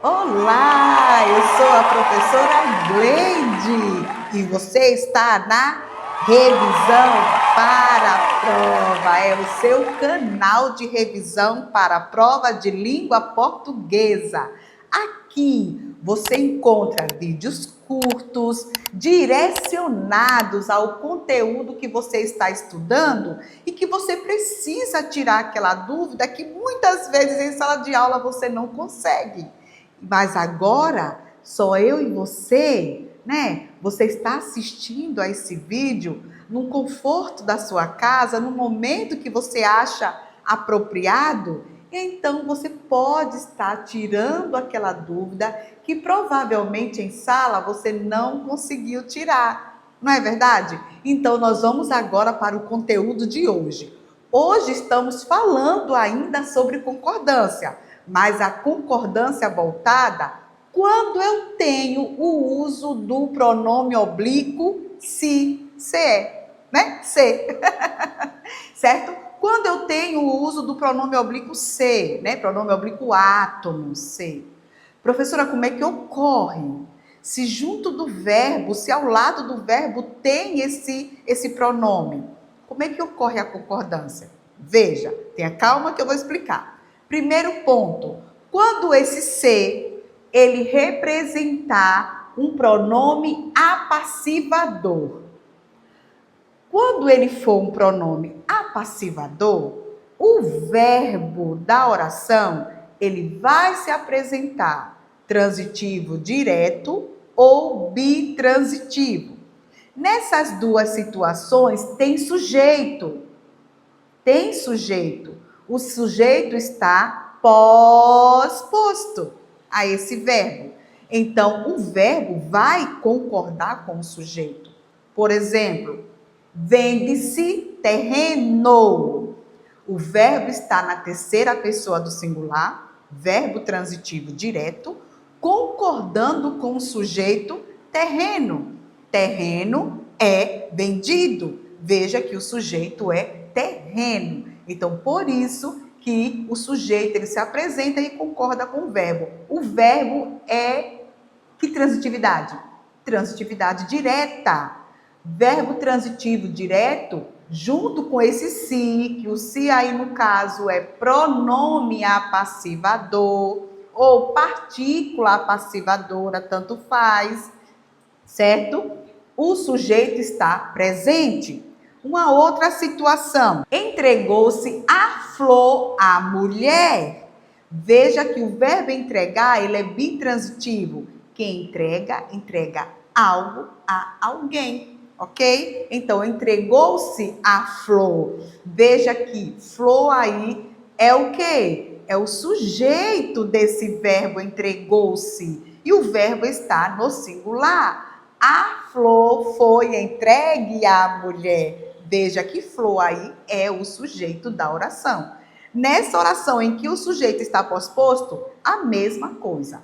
Olá, eu sou a professora Gleide e você está na Revisão para a Prova. É o seu canal de revisão para a prova de língua portuguesa. Aqui você encontra vídeos curtos, direcionados ao conteúdo que você está estudando e que você precisa tirar aquela dúvida que muitas vezes em sala de aula você não consegue. Mas agora, só eu e você, né? Você está assistindo a esse vídeo no conforto da sua casa, no momento que você acha apropriado, então você pode estar tirando aquela dúvida que provavelmente em sala você não conseguiu tirar. Não é verdade? Então nós vamos agora para o conteúdo de hoje. Hoje estamos falando ainda sobre concordância, mas a concordância voltada quando eu tenho o uso do pronome oblíquo se, né? Se, certo? Quando eu tenho o uso do pronome oblíquo se, né? Pronome oblíquo átono, se. Professora, como é que ocorre? Se junto do verbo, se ao lado do verbo tem esse pronome, como é que ocorre a concordância? Veja, tenha calma que eu vou explicar. Primeiro ponto, quando esse se, ele representar um pronome apassivador. Quando ele for um pronome apassivador, o verbo da oração, ele vai se apresentar transitivo direto ou bitransitivo. Nessas duas situações tem sujeito. Tem sujeito. O sujeito está pós-posto a esse verbo. Então, o verbo vai concordar com o sujeito. Por exemplo, vende-se terreno. O verbo está na terceira pessoa do singular, verbo transitivo direto, concordando com o sujeito terreno. Terreno é vendido. Veja que o sujeito é terreno. Então, por isso que o sujeito ele se apresenta e concorda com o verbo. O verbo é que transitividade? Transitividade direta. Verbo transitivo direto, junto com esse se, que o se aí no caso é pronome apassivador ou partícula apassivadora, tanto faz, certo? O sujeito está presente. Uma outra situação, entregou-se a flor à mulher. Veja que o verbo entregar, ele é bitransitivo. Quem entrega, entrega algo a alguém, ok? Então, entregou-se a flor. Veja que flor aí é o quê? É o sujeito desse verbo entregou-se. E o verbo está no singular. A flor foi entregue à mulher. Veja que flor aí é o sujeito da oração. Nessa oração em que o sujeito está posposto, a mesma coisa.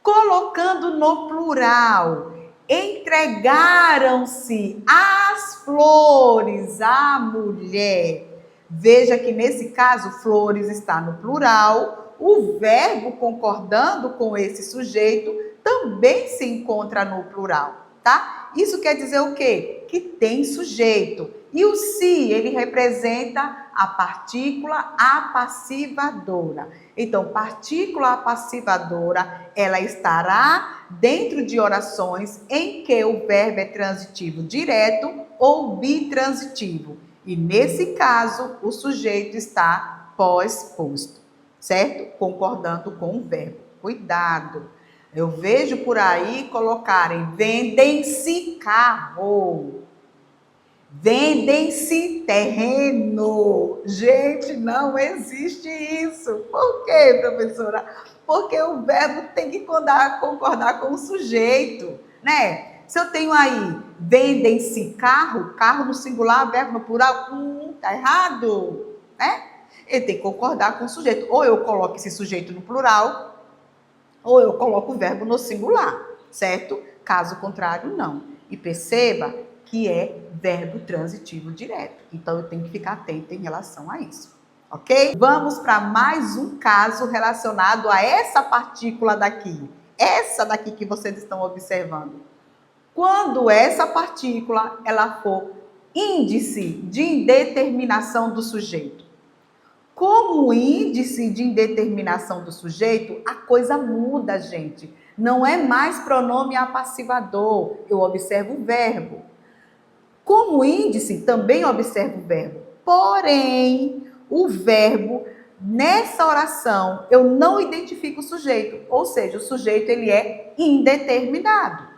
Colocando no plural, entregaram-se as flores à mulher. Veja que nesse caso, flores está no plural, o verbo concordando com esse sujeito também se encontra no plural, tá? Isso quer dizer o quê? Que tem sujeito. E o se, ele representa a partícula apassivadora. Então, partícula apassivadora, ela estará dentro de orações em que o verbo é transitivo direto ou bitransitivo. E nesse caso, o sujeito está pós-posto, certo? Concordando com o verbo. Cuidado! Eu vejo por aí colocarem vendem-se carro. Vendem-se terreno. Gente, não existe isso. Por quê, professora? Porque o verbo tem que concordar com o sujeito, né? Se eu tenho aí vendem-se carro, carro no singular, verbo no plural, tá errado, né? Ele tem que concordar com o sujeito. Ou eu coloco esse sujeito no plural, ou eu coloco o verbo no singular, certo? Caso contrário, não. E perceba que é verbo transitivo direto. Então, eu tenho que ficar atenta em relação a isso. ok? Vamos para mais um caso relacionado a essa partícula daqui. Essa daqui que vocês estão observando. Quando essa partícula ela for índice de indeterminação do sujeito. Como índice de indeterminação do sujeito, a coisa muda, gente. Não é mais pronome apassivador, eu observo o verbo. Como índice, também observo o verbo. Porém, o verbo, nessa oração, eu não identifico o sujeito. Ou seja, o sujeito ele é indeterminado.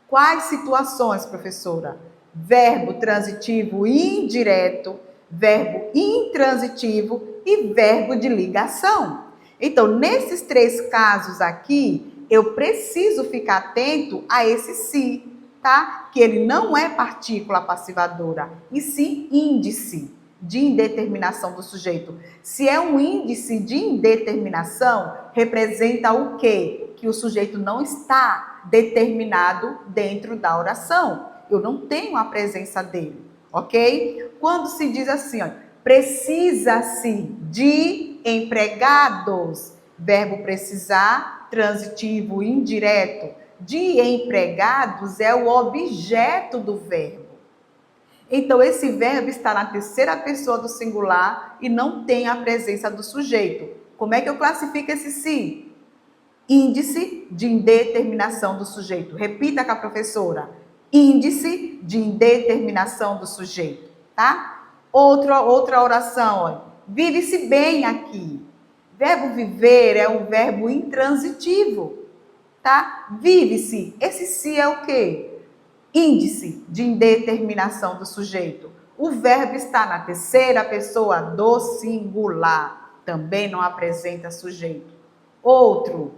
Quais situações, professora? Verbo transitivo indireto, verbo intransitivo e verbo de ligação. Então, nesses três casos aqui, eu preciso ficar atento a esse se, tá? Que ele não é partícula passivadora, e sim índice de indeterminação do sujeito. Se é um índice de indeterminação, representa o quê? Que o sujeito não está determinado dentro da oração. Eu não tenho a presença dele, ok? Quando se diz assim, ó, precisa-se de empregados, verbo precisar, transitivo indireto, de empregados é o objeto do verbo. Então, esse verbo está na terceira pessoa do singular e não tem a presença do sujeito. Como é que eu classifico esse se? Índice de indeterminação do sujeito. Repita com a professora. Índice de indeterminação do sujeito, tá? Outra oração, ó. Vive-se bem aqui. Verbo viver é um verbo intransitivo, tá? Vive-se. Esse se é o quê? Índice de indeterminação do sujeito. O verbo está na terceira pessoa do singular. Também não apresenta sujeito. Outro.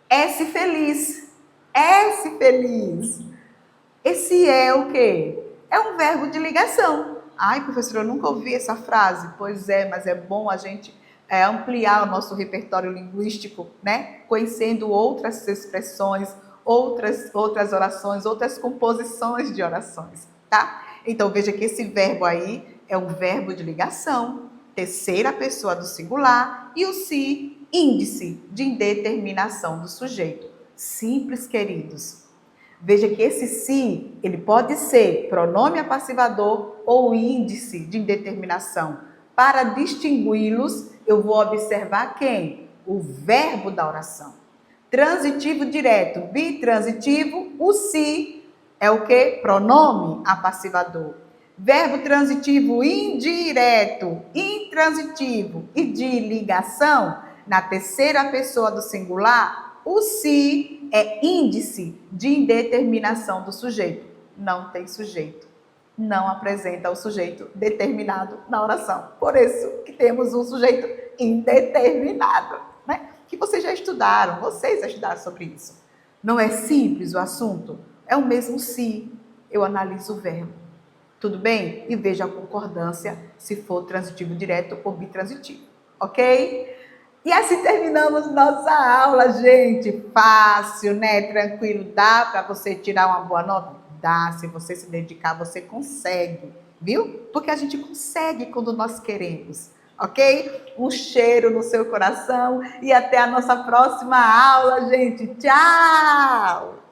S feliz. S feliz. Esse é o quê? É um verbo de ligação. Ai, professora, eu nunca ouvi essa frase. Pois é, mas é bom a gente ampliar o nosso repertório linguístico, né? Conhecendo outras expressões, outras orações, outras composições de orações, tá? Então, veja que esse verbo aí é um verbo de ligação, terceira pessoa do singular, e o se, índice de indeterminação do sujeito. Simples, queridos. Veja que esse se, ele pode ser pronome apassivador ou índice de indeterminação. Para distingui-los, eu vou observar quem? O verbo da oração. Transitivo direto, bitransitivo, o se é o quê? Pronome apassivador. Verbo transitivo indireto, intransitivo e de ligação, na terceira pessoa do singular, o se é índice de indeterminação do sujeito. Não tem sujeito. Não apresenta o sujeito determinado na oração. Por isso que temos um sujeito indeterminado, né? Que vocês já estudaram, sobre isso. Não é simples o assunto? É o mesmo se eu analiso o verbo. Tudo bem? E veja a concordância se for transitivo direto ou bitransitivo, ok? E assim terminamos nossa aula, gente. Fácil, né? Tranquilo. Dá para você tirar uma boa nota? Dá. Se você se dedicar, você consegue, viu? Porque a gente consegue quando nós queremos, ok? Um cheiro no seu coração e até a nossa próxima aula, gente. Tchau!